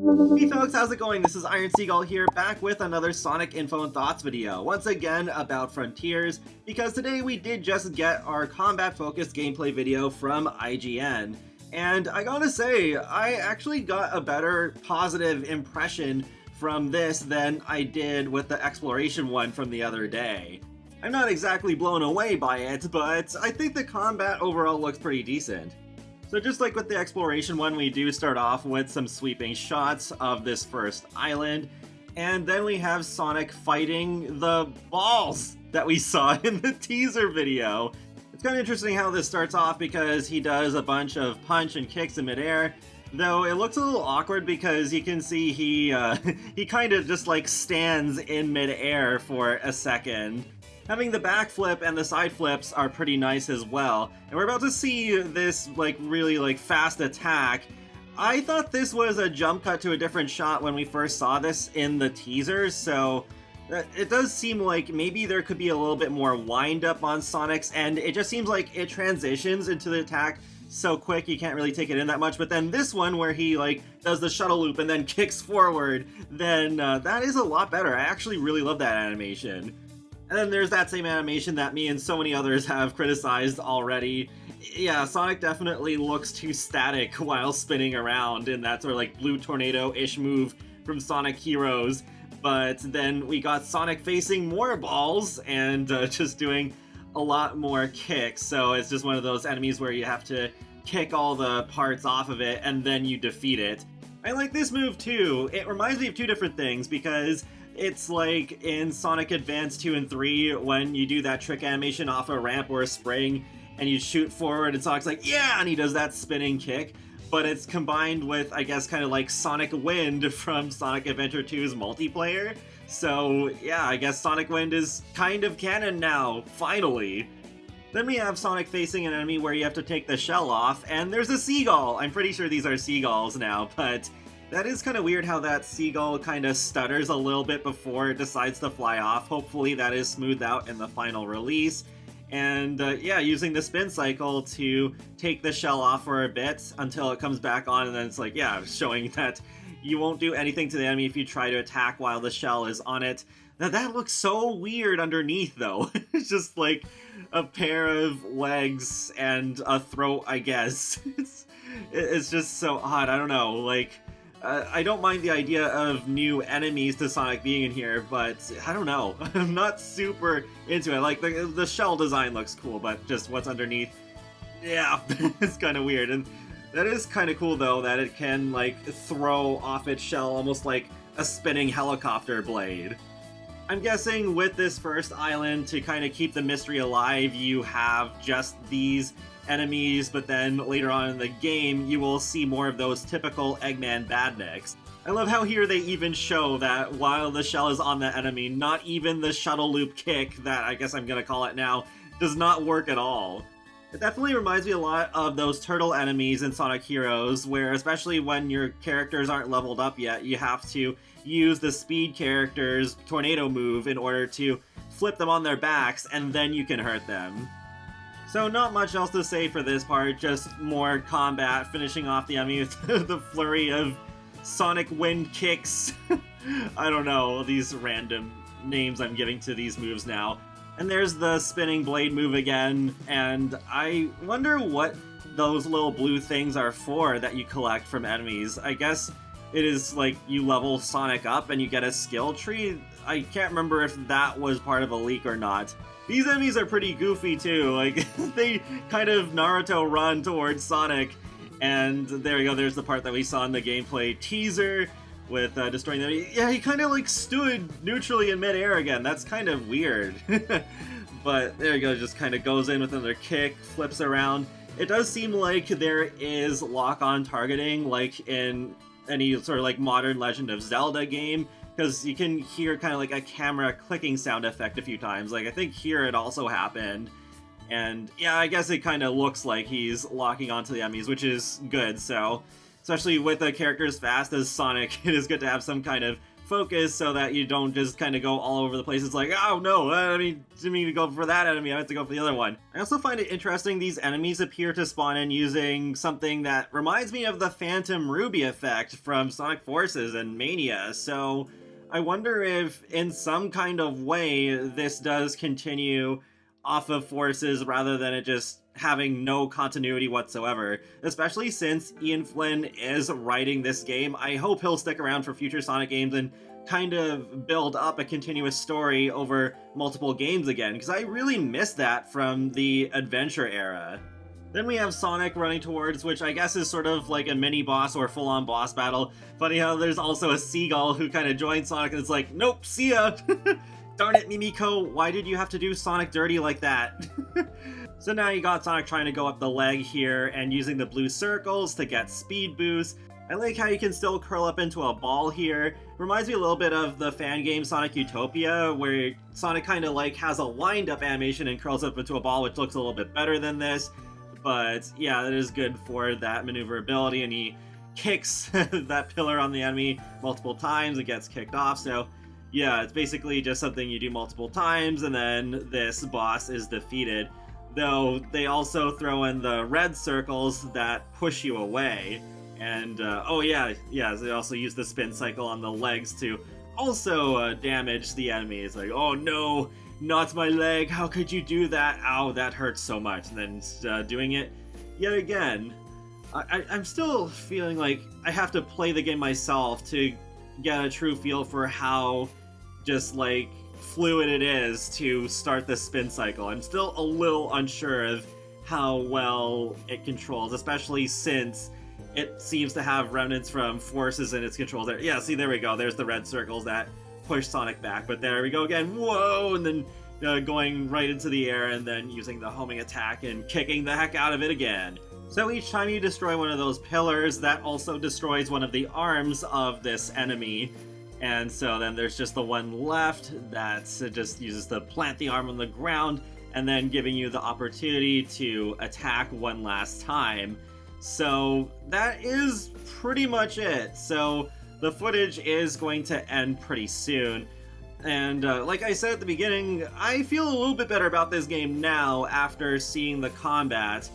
Hey folks, how's it going? This is Iron Seagull here, back with another Sonic Info and Thoughts video, once again about Frontiers, because today we did just get our combat-focused gameplay video from IGN. And I gotta say, I actually got a better positive impression from this than I did with the exploration one from the other day. I'm not exactly blown away by it, but I think the combat overall looks pretty decent. So just like with the exploration one, we do start off with some sweeping shots of this first island, and then we have Sonic fighting the balls that we saw in the teaser video. It's kind of interesting how this starts off because he does a bunch of punch and kicks in midair, though it looks a little awkward because you can see he kind of just like stands in midair for a second. Having the backflip and the side flips are pretty nice as well, and we're about to see this really fast attack. I thought this was a jump cut to a different shot when we first saw this in the teaser, so it does seem like maybe there could be a little bit more wind up on Sonic's end. It just seems like it transitions into the attack so quick you can't really take it in that much, but then this one where he does the shuttle loop and then kicks forward, then that is a lot better. I actually really love that animation. And then there's that same animation that me and so many others have criticized already. Yeah, Sonic definitely looks too static while spinning around in that sort of blue tornado-ish move from Sonic Heroes. But then we got Sonic facing more balls and just doing a lot more kicks. So it's just one of those enemies where you have to kick all the parts off of it and then you defeat it. I like this move too. It reminds me of two different things because it's like in Sonic Advance 2 and 3 when you do that trick animation off a ramp or a spring and you shoot forward and Sonic's like, yeah, and he does that spinning kick. But it's combined with, I guess, kind of like Sonic Wind from Sonic Adventure 2's multiplayer. So yeah, I guess Sonic Wind is kind of canon now, finally. Then we have Sonic facing an enemy where you have to take the shell off, and there's a seagull! I'm pretty sure these are seagulls now, but that is kind of weird how that seagull kind of stutters a little bit before it decides to fly off. Hopefully that is smoothed out in the final release. And yeah, using the spin cycle to take the shell off for a bit until it comes back on, and then it's like, yeah, showing that you won't do anything to the enemy if you try to attack while the shell is on it. Now that looks so weird underneath though. It's just like a pair of legs and a throat, I guess. It's just so odd, I don't know, I don't mind the idea of new enemies to Sonic being in here, but I don't know. I'm not super into it. Like, the shell design looks cool, but just what's underneath, yeah, it's kind of weird. And that is kind of cool, though, that it can, throw off its shell almost like a spinning helicopter blade. I'm guessing with this first island, to kind of keep the mystery alive, you have just these enemies, but then later on in the game, you will see more of those typical Eggman badniks. I love how here they even show that while the shell is on the enemy, not even the shuttle loop kick, that I guess I'm gonna call it now, does not work at all. It definitely reminds me a lot of those turtle enemies in Sonic Heroes, where especially when your characters aren't leveled up yet, you have to use the speed character's tornado move in order to flip them on their backs, and then you can hurt them. So not much else to say for this part, just more combat, finishing off the enemy with the flurry of Sonic Wind kicks. I don't know, these random names I'm giving to these moves now. And there's the spinning blade move again, and I wonder what those little blue things are for that you collect from enemies. I guess it is like you level Sonic up and you get a skill tree. I can't remember if that was part of a leak or not. These enemies are pretty goofy too, they kind of Naruto run towards Sonic, and there we go, there's the part that we saw in the gameplay teaser with destroying them. Yeah, he kind of stood neutrally in midair again, that's kind of weird. But there you go, just kind of goes in with another kick, flips around. It does seem like there is lock-on targeting, like in any sort of modern Legend of Zelda game, because you can hear kind of a camera clicking sound effect a few times. I think here it also happened. And yeah, I guess it kind of looks like he's locking onto the enemies, which is good. So, especially with a character as fast as Sonic, it is good to have some kind of focus so that you don't just kind of go all over the place. It's like, oh no, I didn't mean to go for that enemy, I have to go for the other one. I also find it interesting these enemies appear to spawn in using something that reminds me of the Phantom Ruby effect from Sonic Forces and Mania, so I wonder if in some kind of way this does continue off of Forces rather than it just having no continuity whatsoever, especially since Ian Flynn is writing this game. I hope he'll stick around for future Sonic games and kind of build up a continuous story over multiple games again, because I really miss that from the adventure era. Then we have Sonic running towards, which I guess is sort of like a mini-boss or full-on boss battle. Funny how there's also a Seagull who kind of joins Sonic and it's like, nope, see ya! Darn it, Mimiko, why did you have to do Sonic dirty like that? So now you got Sonic trying to go up the leg here and using the blue circles to get speed boost. I like how you can still curl up into a ball here. Reminds me a little bit of the fan game Sonic Utopia, where Sonic kind of like has a wind-up animation and curls up into a ball, which looks a little bit better than this. But yeah, it is good for that maneuverability, and he kicks that pillar on the enemy multiple times and gets kicked off. So yeah, it's basically just something you do multiple times and then this boss is defeated. Though they also throw in the red circles that push you away. And oh yeah, they also use the spin cycle on the legs to also damage the enemy. It's like, oh no, not my leg, how could you do that? Ow, that hurts so much. And then doing it yet again. I'm still feeling like I have to play the game myself to get a true feel for how just like fluid it is to start the spin cycle. I'm still a little unsure of how well it controls, especially since it seems to have remnants from Forces in its controls there. Yeah, see, there we go. There's the red circles that push Sonic back, but there we go again. Whoa! And then going right into the air and then using the homing attack and kicking the heck out of it again. So each time you destroy one of those pillars, that also destroys one of the arms of this enemy. And so then there's just the one left that just uses to plant the arm on the ground and then giving you the opportunity to attack one last time. So that is pretty much it. So the footage is going to end pretty soon. And like I said at the beginning, I feel a little bit better about this game now after seeing the combat.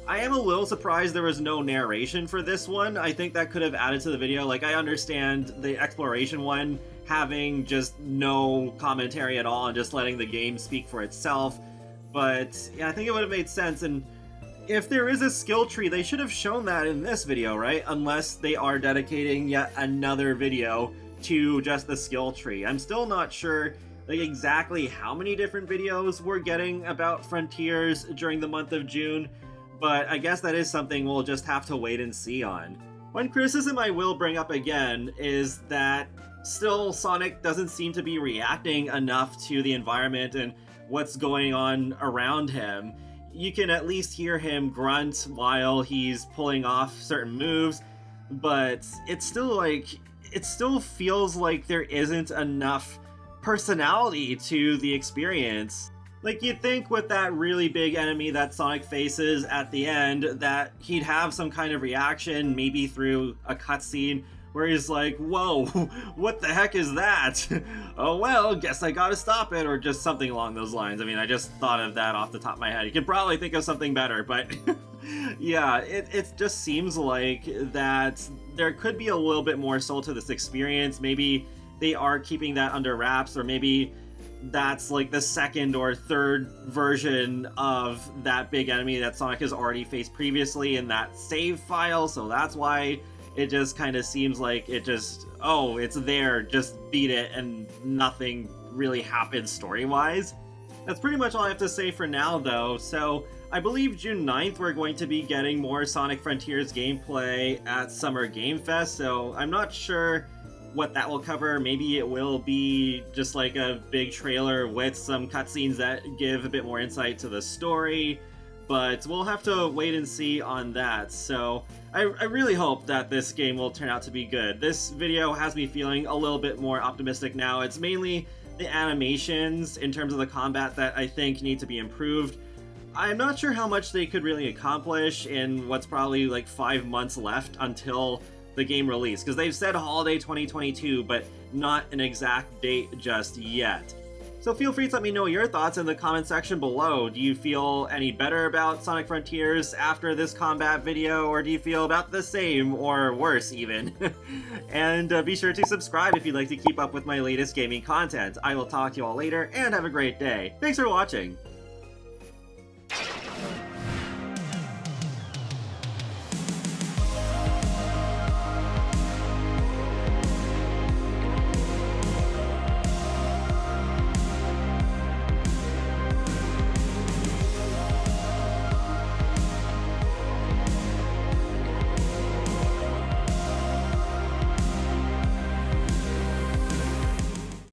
I am a little surprised there was no narration for this one. I think that could have added to the video. Like, I understand the exploration one having just no commentary at all and just letting the game speak for itself. But yeah, I think it would have made sense. And if there is a skill tree, they should have shown that in this video, right? Unless they are dedicating yet another video to just the skill tree. I'm still not sure like exactly how many different videos we're getting about Frontiers during the month of June. But I guess that is something we'll just have to wait and see on. One criticism I will bring up again is that still Sonic doesn't seem to be reacting enough to the environment and what's going on around him. You can at least hear him grunt while he's pulling off certain moves, but it's still like, it still feels like there isn't enough personality to the experience. Like, you'd think with that really big enemy that Sonic faces at the end that he'd have some kind of reaction, maybe through a cutscene where he's like, whoa, what the heck is that? Oh well, guess I gotta stop it, or just something along those lines. I mean, I just thought of that off the top of my head. You could probably think of something better, but yeah, it just seems like that there could be a little bit more soul to this experience. Maybe they are keeping that under wraps, or maybe that's like the second or third version of that big enemy that Sonic has already faced previously in that save file, so that's why it just kind of seems like it just, oh, it's there, just beat it, and nothing really happens story-wise. That's pretty much all I have to say for now, though. So I believe June 9th we're going to be getting more Sonic Frontiers gameplay at Summer Game Fest, so I'm not sure what that will cover. Maybe it will be just like a big trailer with some cutscenes that give a bit more insight to the story, but we'll have to wait and see on that. So I really hope that this game will turn out to be good. This video has me feeling a little bit more optimistic now. It's mainly the animations in terms of the combat that I think need to be improved. I'm not sure how much they could really accomplish in what's probably like 5 months left until the game release, because they've said holiday 2022, but not an exact date just yet. So feel free to let me know your thoughts in the comment section below. Do you feel any better about Sonic Frontiers after this combat video, or do you feel about the same, or worse even? And be sure to subscribe if you'd like to keep up with my latest gaming content. I will talk to you all later, and have a great day. Thanks for watching!